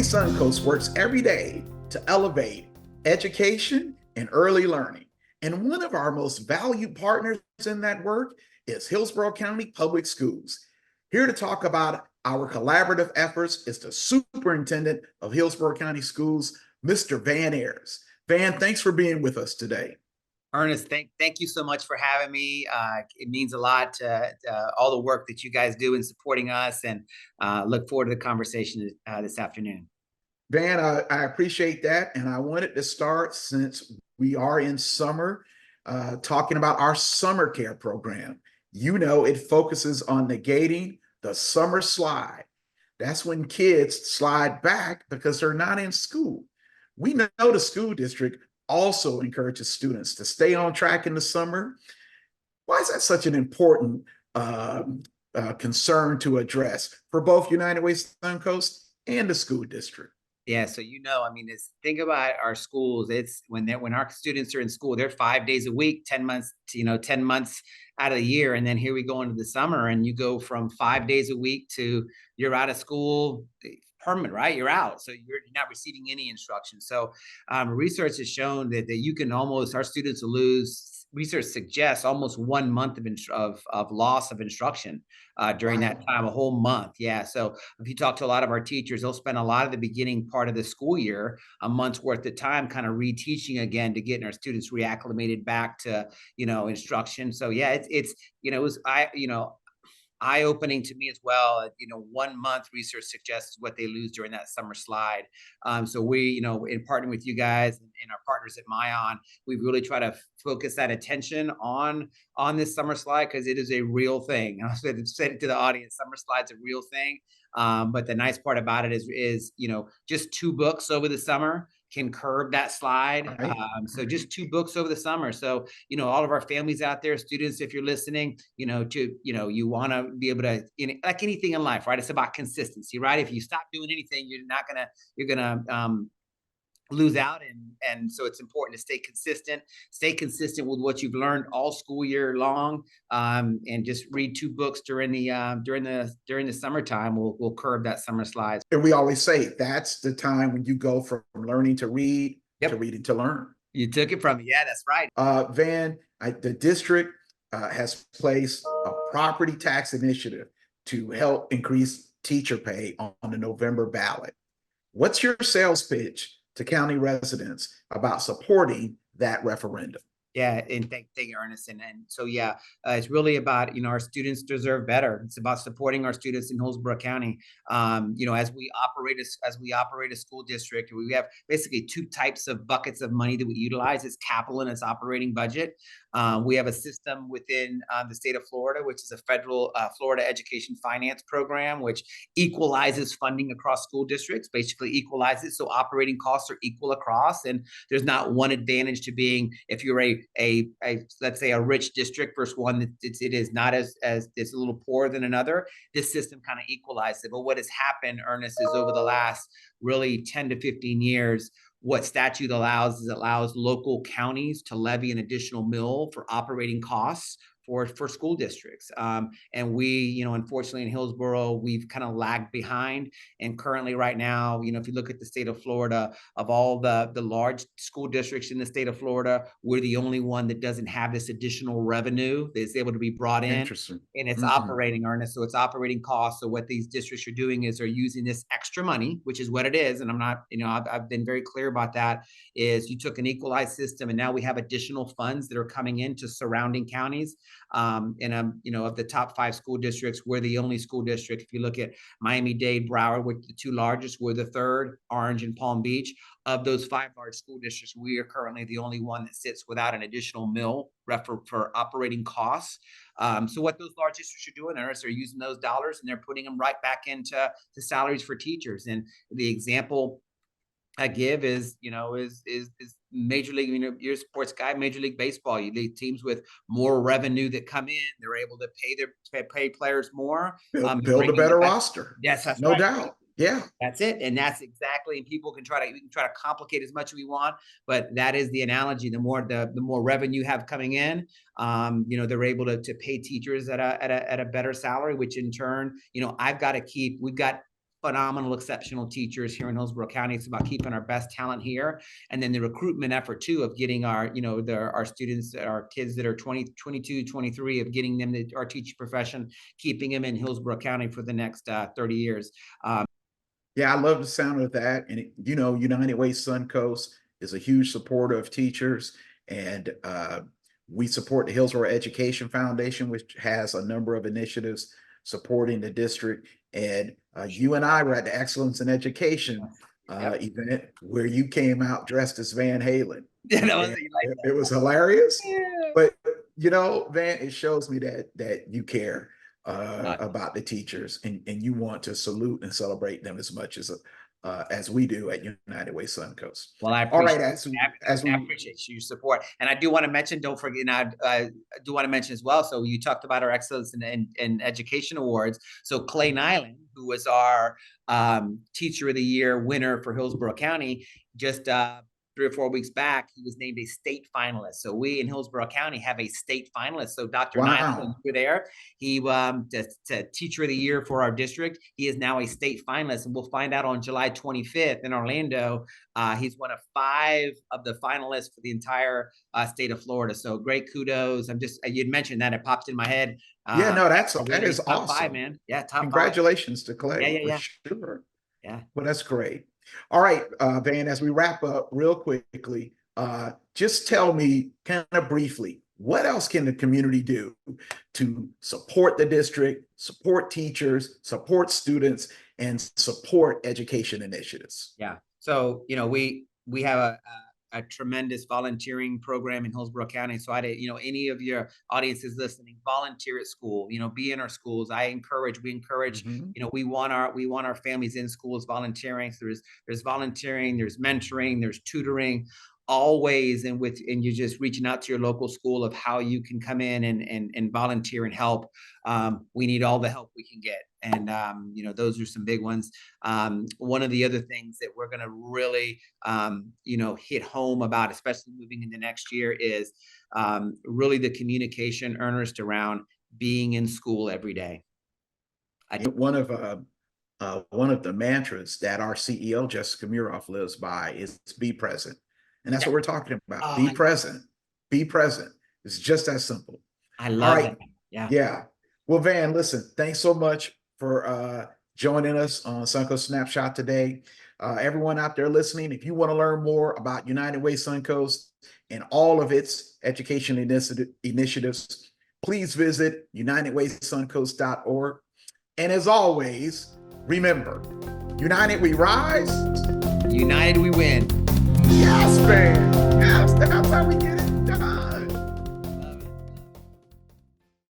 Suncoast works every day to elevate education and early learning. And one of our most valued partners in that work is Hillsborough County Public Schools. Here to talk about our collaborative efforts is the superintendent of Hillsborough County Schools, Mr. Van Ayers. Van, thanks for being with us today. Ernest, thank you so much for having me. It means a lot to all the work that you guys do in supporting us, and look forward to the conversation this afternoon. Van, I appreciate that. And I wanted to start, since we are in summer, talking about our summer care program. You know, it focuses on negating the summer slide. That's when kids slide back because they're not in school. We know the school district also encourages students to stay on track in the summer. Why is that such an important concern to address for both United Way Suncoast and the school district? Yeah, so think about our schools. It's when our students are in school, they're 5 days a week, 10 months, 10 months out of the year. And then here we go into the summer, and you go from 5 days a week to you're out of school permanent, right? You're out. So you're not receiving any instruction. So research has shown that you can our students will lose, research suggests almost 1 month of loss of instruction during that time, a whole month. Yeah. So if you talk to a lot of our teachers, they'll spend a lot of the beginning part of the school year, a month's worth of time, kind of reteaching again to getting our students reacclimated back to, instruction. So yeah, it was eye-opening to me as well. 1 month research suggests what they lose during that summer slide. So we, in partnering with you guys and our partners at Myon, we really try to focus that attention on this summer slide, because it is a real thing. I said it to the audience, summer slide's a real thing. But the nice part about it is just 2 books over the summer can curb that slide. Right. Just 2 books over the summer. So, all of our families out there, students, if you're listening, you want to be able to, like anything in life, right? It's about consistency, right? If you stop doing anything, you're gonna lose out. And so it's important to stay consistent with what you've learned all school year long. And just read 2 books during the summertime will curb that summer slide. And we always say that's the time when you go from learning to read to reading to learn. You took it from me. Yeah, that's right. Van, the district has placed a property tax initiative to help increase teacher pay on the November ballot. What's your sales pitch to county residents about supporting that referendum? Yeah, and thank you, Ernest. And so yeah, it's really about our students deserve better. It's about supporting our students in Hillsborough County. As we operate a school district, we have basically 2 types of buckets of money that we utilize: it's capital and it's operating budget. We have a system within the state of Florida, which is a federal Florida Education Finance Program, which equalizes funding across school districts, basically equalizes so operating costs are equal across. And there's not one advantage to being, if you're a let's say a rich district versus one that it is not as it's a little poorer than another. This system kind of equalizes it. But what has happened, Ernest, is over the last really 10 to 15 years, what statute allows is it allows local counties to levy an additional mill for operating costs for school districts. And we, unfortunately in Hillsborough, we've kind of lagged behind. And currently right now, if you look at the state of Florida, of all the large school districts in the state of Florida, we're the only one that doesn't have this additional revenue that's able to be brought in. Interesting. And it's operating, Ernest. So it's operating costs. So what these districts are doing is they're using this extra money, which is what it is. And I'm not, I've been very clear about that, is you took an equalized system and now we have additional funds that are coming into surrounding counties. Of the top 5 school districts, we're the only school district. If you look at Miami-Dade, Broward, which are the 2 largest, we're the 3rd, Orange and Palm Beach. Of those 5 large school districts, we are currently the only one that sits without an additional mill for operating costs. So what those large districts are doing is they're using those dollars and they're putting them right back into the salaries for teachers. And the example I give is Major League, you're a sports guy, Major League Baseball, you lead teams with more revenue that come in, they're able to pay players more. Build a better roster. Yes, that's no right. doubt. Yeah, that's it. And that's exactly, and people we can try to complicate as much as we want, but that is the analogy. The more revenue you have coming in, they're able to pay teachers at a better salary, which in turn, we've got phenomenal, exceptional teachers here in Hillsborough County. It's about keeping our best talent here. And then the recruitment effort too, of getting our, our students, our kids that are 20, 22, 23, of getting them to our teaching profession, keeping them in Hillsborough County for the next 30 years. Yeah, I love the sound of that. And, United Way Suncoast is a huge supporter of teachers. And we support the Hillsborough Education Foundation, which has a number of initiatives supporting the district. And you and I were at the Excellence in Education event where you came out dressed as Van Halen. Yeah, it was hilarious. Yeah. But, Van, it shows me that you care about the teachers, and you want to salute and celebrate them as much as we do at United Way Suncoast. Well, I appreciate your support, and I do want to mention. Don't forget, I do want to mention as well. So you talked about our Excellence in Education Awards. So Clay Nyland, who was our Teacher of the Year winner for Hillsborough County, just 3 or 4 weeks back, he was named a state finalist. So we in Hillsborough County have a state finalist. So Dr. Nyland, you're there. He just Teacher of the Year for our district. He is now a state finalist, and we'll find out on July 25th in Orlando. He's one of 5 of the finalists for the entire state of Florida. So great kudos. You'd mentioned that, it popped in my head. That is top awesome. 5, man. Yeah, top Congratulations 5. to Clay. Yeah. For sure. Yeah. Well, that's great. All right, Van, as we wrap up real quickly, just tell me kind of briefly, what else can the community do to support the district, support teachers, support students, and support education initiatives? Yeah. So, we have a tremendous volunteering program in Hillsborough County. So any of your audiences listening, volunteer at school, be in our schools. We encourage, we want our families in schools volunteering. So there's volunteering, there's mentoring, there's tutoring, always. And you're just reaching out to your local school of how you can come in and volunteer and help. We need all the help we can get. And, those are some big ones. One of the other things that we're going to really, hit home about, especially moving into next year, is really the communication earnest around being in school every day. One of the mantras that our CEO, Jessica Muroff, lives by is be present. And that's what we're talking about. Be present. Be present. It's just that simple. I love it. Yeah. Well, Van, listen, thanks so much for joining us on Suncoast Snapshot today. Everyone out there listening, if you want to learn more about United Way Suncoast and all of its education initiatives, please visit unitedwaysuncoast.org. And as always, remember, united we rise, united we win. Yes, man. Yes, that's how we get it.